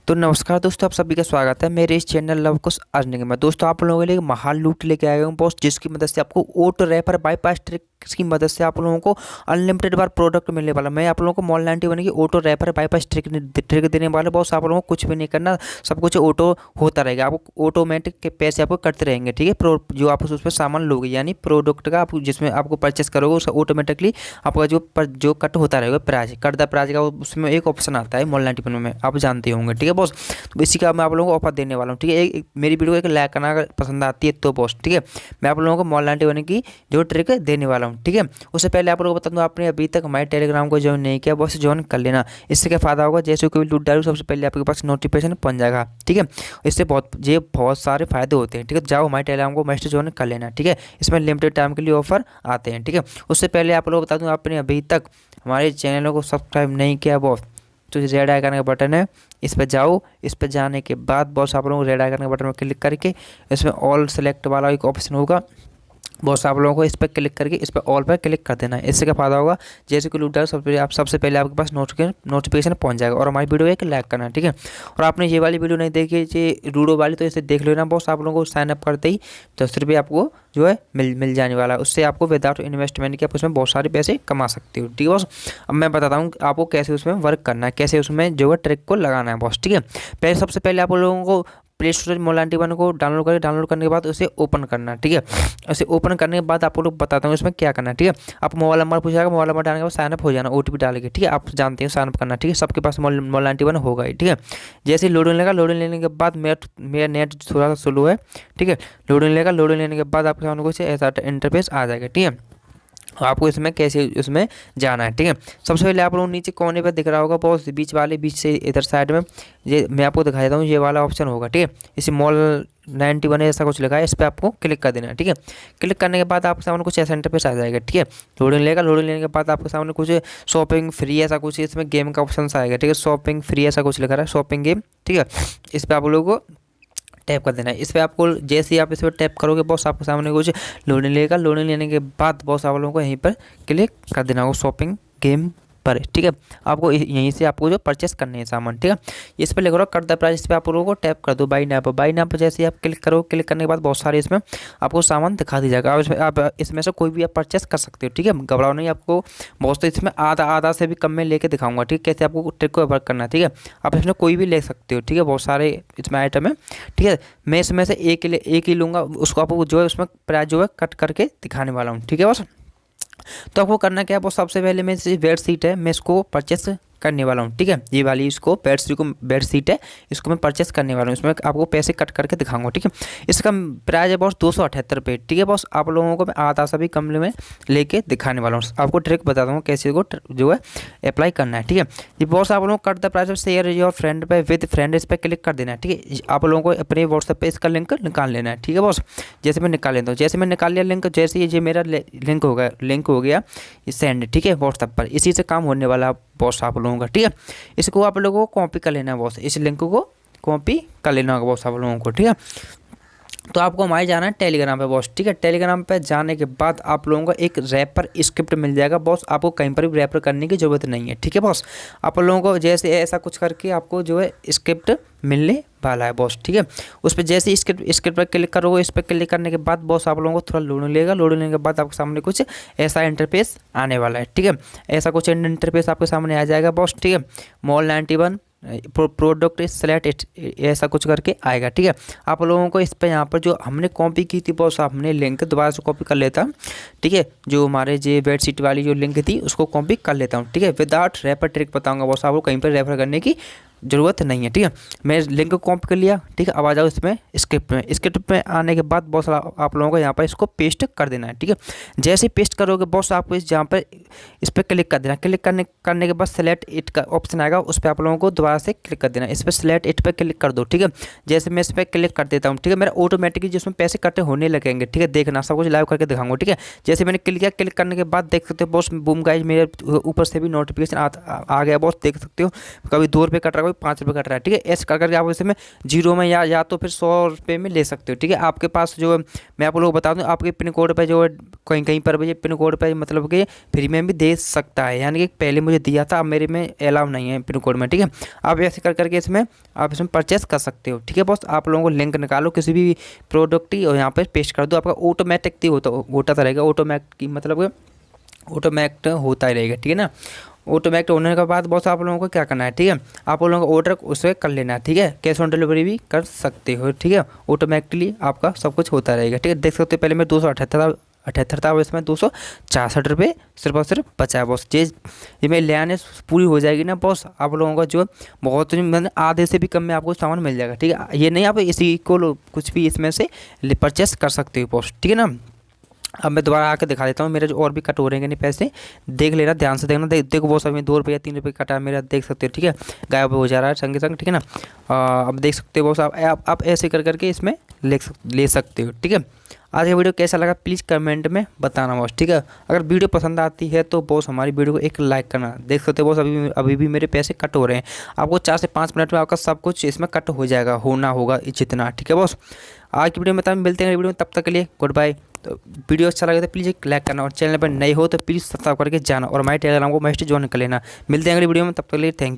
तो नमस्कार दोस्तों, आप सभी का स्वागत है मेरे इस चैनल लव कुश अर्निंग में। दोस्तों आप लोगों के लिए महालूट लेके आया हूँ बॉस, जिसकी मदद से आपको ऑटो रैपर बाईपास ट्रिक की मदद से आप लोगों को अनलिमिटेड बार प्रोडक्ट मिलने वाला। मैं आप लोगों को Mall91 की ऑटो रैपर बाईपास ट्रिक देने वाला बॉस। आप लोगों को कुछ भी नहीं करना, सब कुछ ऑटो होता रहेगा, आपको ऑटोमेटिक के पैसे आपको कटते रहेंगे। ठीक है, जो आप उसमें सामान लोगे यानी प्रोडक्ट का आप जिसमें आपको परचेस करोगे उसका ऑटोमेटिकली आपका जो कट होता रहेगा प्राइस, कट द प्राइस का उसमें एक ऑप्शन आता है Mall91 में, आप जानते होंगे। ठीक है बॉस, तो इसी का मैं आप लोगों को ऑफर देने वाला हूँ। ठीक है, मेरी वीडियो को एक लाइक करना अगर पसंद आती है तो बॉस। ठीक है, मैं आप लोगों को Mall91 की जो ट्रिक देने वाला हूँ। ठीक है, उससे पहले आप लोगों को बता दूँ, आपने अभी तक हमारे टेलीग्राम को ज्वाइन नहीं किया बॉस, ज्वाइन कर लेना। इससे क्या फायदा होगा, जैसे कोई लूट डालू सबसे पहले आपके पास नोटिफिकेशन पहुंच जाएगा। ठीक है, इससे बहुत सारे फायदे होते हैं। ठीक है, जाओ हमारे टेलीग्राम को मैसेज ज्वाइन कर लेना। ठीक है, इसमें लिमिटेड टाइम के लिए ऑफर आते हैं। ठीक है, उससे पहले आप लोगों को बता दूँ, आपने अभी तक हमारे चैनल को सब्सक्राइब नहीं किया बॉस, तो रेड आइकन का बटन है, इस पर जाओ। इस पर जाने के बाद बॉस आप लोगों को रेड आइकन के बटन पर क्लिक करके इसमें ऑल सेलेक्ट वाला एक ऑप्शन होगा बॉस, आप लोगों को इस पर क्लिक करके इस पर ऑल पर क्लिक कर देना है। इससे क्या फायदा होगा, जैसे कि लूट सबसे पहले आपके पास नोटिफिकेशन पहुंच जाएगा। और हमारी वीडियो एक लाइक करना है। ठीक है, और आपने ये वाली वीडियो नहीं देखी ये लूडो वाली, तो इसे देख लेना बॉस। आप लोगों को साइन अप करते ही 10 रुपये आपको जो है मिल जाने वाला है। उससे आपको विदाउट इन्वेस्टमेंट के आप उसमें बहुत सारे पैसे कमा सकते हो। ठीक है बॉस, अब मैं बताता हूँ आपको कैसे उसमें वर्क करना है, कैसे उसमें जो है ट्रिक को लगाना है बॉस। ठीक है, सबसे पहले आप लोगों को प्ले स्टोर Mall91 को डाउनलोड करने के बाद उसे ओपन करना। ठीक है, उसे ओपन करने के बाद आप लोग बताता हूँ इसमें क्या करना है। ठीक है, आप मोबाइल नंबर पूछेगा, मोबाइल नंबर डालने के बाद साइनअप हो जाना, OTP डाल के। ठीक है, आप जानते हैं साइनअप करना। ठीक है, सबके पास Mall91 होगा ही। ठीक है, जैसे ही लोडिंग लेगा, लोडिंग लेने के बाद मेरा नेट थोड़ा सा स्लो है। ठीक है, लोडिंग लेगा, लोडिंग लेने के बाद आपके सामने कुछ ऐसा इंटरफेस आ जाएगा। ठीक है, आपको इसमें कैसे उसमें जाना है। ठीक है, सबसे पहले आप लोग नीचे कोने पर दिख रहा होगा बहुत बीच से इधर साइड में, ये मैं आपको दिखा देता हूँ, ये वाला ऑप्शन होगा। ठीक है, इसे Mall91 ऐसा कुछ लिखा है, इस पर आपको क्लिक कर देना है। ठीक है, क्लिक करने के बाद आपके सामने कुछ ऐसा इंटरफेस आ जाएगा। ठीक है, लोडिंग लेगा, लोडिंग लेने के बाद आपके सामने कुछ शॉपिंग फ्री ऐसा कुछ इसमें गेम का ऑप्शन आएगा। ठीक है, शॉपिंग फ्री ऐसा कुछ लिखा है, शॉपिंग गेम। ठीक है, इस पर आप लोगों को टैप कर देना है। इस पर आपको जैसे ही आप इस पर टैप करोगे बॉस, आपके सामने कुछ लोडिंग लेगा, लोडिंग लेने के बाद बॉस आप लोगों को यहीं पर क्लिक कर देना होगा शॉपिंग गेम पर। ठीक है, आपको यहीं से आपको जो परचेस करने हैं सामान। ठीक है, इस पर लिख रहा कट द प्राइस, इस पर आप लोगों को टैप कर दो बाई नाउ पर। जैसे ही आप क्लिक करो, क्लिक करने के बाद बहुत सारे इसमें आपको सामान दिखा दी जाएगा। आप इसमें से कोई भी आप परचेस कर सकते हो। ठीक है, घबराओ नहीं, आपको बहुत तो इसमें आधा से भी कम में लेके दिखाऊंगा। ठीक है, कैसे आपको ट्रिक को वर्क करना है। ठीक है, आप इसमें कोई भी ले सकते हो। ठीक है, बहुत सारे इसमें आइटम है। ठीक है, मैं इसमें से एक ही लूँगा, उसको आपको जो है उसमें प्राइस जो है कट करके दिखाने वाला हूँ। ठीक है बस, तो आपको करना क्या है, वो सबसे पहले मैं बेडशीट है, मैं इसको परचेस करने वाला हूँ। ठीक है, ये वाली इसको बेडशीट है, इसको मैं परचेस करने वाला हूँ। इसमें आपको पैसे कट करके दिखाऊंगा। ठीक है, इसका प्राइस है बॉस 278 रुपये। ठीक है बॉस, आप लोगों को मैं आधा सा भी कम में लेके दिखाने वाला हूँ। आपको ट्रिक बता दूँगा कैसे को जो है अप्लाई करना है। ठीक है, ये बॉस आप लोगों को cut the price share your friend पे विद फ्रेंड, इस पर क्लिक कर देना है। ठीक है, आप लोगों को अपने व्हाट्सएप पे इसका लिंक निकाल लेना है। ठीक है बॉस, जैसे मैं निकाल लेता हूँ, जैसे मैं निकाल लिया लिंक, जैसे ये मेरा लिंक हो गया सेंड। ठीक है, व्हाट्सएप पर इसी से काम होने वाला बॉस आप लोगों का। ठीक है, इसको आप लोगों को कॉपी कर लेना है बॉस, इस लिंक को कॉपी कर लेना होगा बॉस आप लोगों को। ठीक है, तो आपको हमारे जाना है टेलीग्राम पे बॉस। ठीक है, टेलीग्राम पे जाने के बाद आप लोगों को एक रैपर स्क्रिप्ट मिल जाएगा बॉस, आपको कहीं पर भी रैपर करने की ज़रूरत नहीं है। ठीक है बॉस, आप लोगों को जैसे ऐसा कुछ करके आपको जो है स्क्रिप्ट मिलने वाला है बॉस। ठीक है, उस पर जैसे स्क्रिप्ट पर क्लिक करोगे, इस पर क्लिक करने के बाद बॉस आप लोगों को थोड़ा लोडिंग लेगा, लोडिंग लेने के बाद आपके सामने कुछ ऐसा इंटरफेस आने वाला है। ठीक है, ऐसा कुछ इंटरफेस आपके सामने आ जाएगा बॉस। ठीक है, Mall91 प्रोडक्ट सेलेक्ट ऐसा कुछ करके आएगा। ठीक है, आप लोगों को इस पर यहाँ पर जो हमने कॉपी की थी बॉस, हमने लिंक दोबारा से कॉपी कर लेता। ठीक है, जो हमारे जो बेडशीट वाली जो लिंक थी उसको कॉपी कर लेता हूँ। ठीक है, विदाउट रैपर ट्रिक बताऊँगा बॉस, आपको कहीं पर रेफर करने की ज़रूरत नहीं है। ठीक है, मैं लिंक को कॉपी कर लिया। ठीक है, अब आ जाओ इसमें स्क्रिप्ट में आने के बाद बॉस आप लोगों को यहाँ पर इसको पेस्ट कर देना है। ठीक है, जैसे पेस्ट करोगे बॉस, आपको जहाँ पर इस पर क्लिक कर देना। क्लिक करने के बाद सेलेक्ट इट का ऑप्शन आएगा, उस पर आप लोगों को दोबारा से क्लिक कर देना। इस पर सेलेक्ट इट पर क्लिक कर दो। ठीक है, जैसे मैं इस पर क्लिक कर देता हूँ, ठीक है, मेरा ऑटोमेटिकली जिसमें पैसे कटे होने लगेंगे। ठीक है, देखना सब कुछ लाइव करके दिखाऊंगा। ठीक है, जैसे मैंने क्लिक किया, क्लिक करने के बाद देख सकते हो बॉस, बूम गाइस मेरे ऊपर से भी नोटिफिकेशन आ गया बॉस, देख सकते हो। कभी 2 रुपये कट रहा है, पे 5 रुपये कट रहा है, ठीक है। ऐसे कर करके आप इसमें जीरो में या तो फिर 100 रुपये में ले सकते हो, ठीक है। आपके पास जो मैं आप लोगों को बता दूँ, आपके पिन कोड पर जो कहीं कहीं पर भी पिन कोड पर मतलब कि फ्री में भी दे सकता है, यानी कि पहले मुझे दिया था, अब मेरे में अलाउ नहीं है पिन कोड में, ठीक है। आप ऐसे कर करके इसमें आप इसमें परचेस कर सकते हो, ठीक है बॉस। आप लोगों को लिंक निकालो किसी भी प्रोडक्ट की और यहाँ पर पेस्ट कर दो, आपका ऑटोमेटिक होता रहेगा। ऑटोमेटिक की मतलब ऑटोमेटिक होता ही रहेगा, ठीक है ना। ऑटोमेटिक होने के बाद बॉस आप लोगों को क्या करना है, ठीक है, आप लोगों का ऑर्डर उसे कर लेना है, ठीक है। कैश ऑन डिलीवरी भी कर सकते हो, ठीक है। ऑटोमेटिकली आपका सब कुछ होता रहेगा, ठीक है। देख सकते हो पहले मैं 278 था, अब इसमें 266 रुपये सिर्फ और सिर्फ बचा है बॉस। ये मैं ले आने पूरी हो जाएगी ना बॉस, आप लोगों का जो बहुत मैंने आधे से भी कम में आपको सामान मिल जाएगा, ठीक है। ये नहीं आप इसी को कुछ भी इसमें से परचेस कर सकते हो बॉस, ठीक है ना। अब मैं दोबारा आकर दिखा देता हूँ, मेरे जो और भी कट हो रहे हैं नहीं पैसे, देख लेना ध्यान से, देखना देखो वो सब में 2 रुपये या 3 रुपये कटा है मेरा, देख सकते हो, ठीक है। गायब हो जा रहा है संगे संग, ठीक है ना। अब देख सकते हो बॉस, आप ऐसे कर करके इसमें ले सकते हो, ठीक है। आज का वीडियो कैसा लगा प्लीज़ कमेंट में बताना बॉस, ठीक है। अगर वीडियो पसंद आती है तो बॉस हमारी वीडियो को एक लाइक करना। देख सकते हो बॉस अभी भी मेरे पैसे कट हो रहे हैं, आपको 4 से 5 मिनट में आपका सब कुछ इसमें कट हो जाएगा, होना होगा जितना, ठीक है बॉस। आज की वीडियो में मिलते हैं वीडियो में, तब तक के लिए गुड बाय। तो वीडियो अच्छा लगे तो प्लीज़ एक लाइक करना और चैनल पर नए हो तो प्लीज़ सब्सक्राइब करके जाना और हमारे टेलीग्राम को मस्ट ज्वाइन कर लेना। मिलते हैं अगली वीडियो में, तब तक के लिए थैंक यू।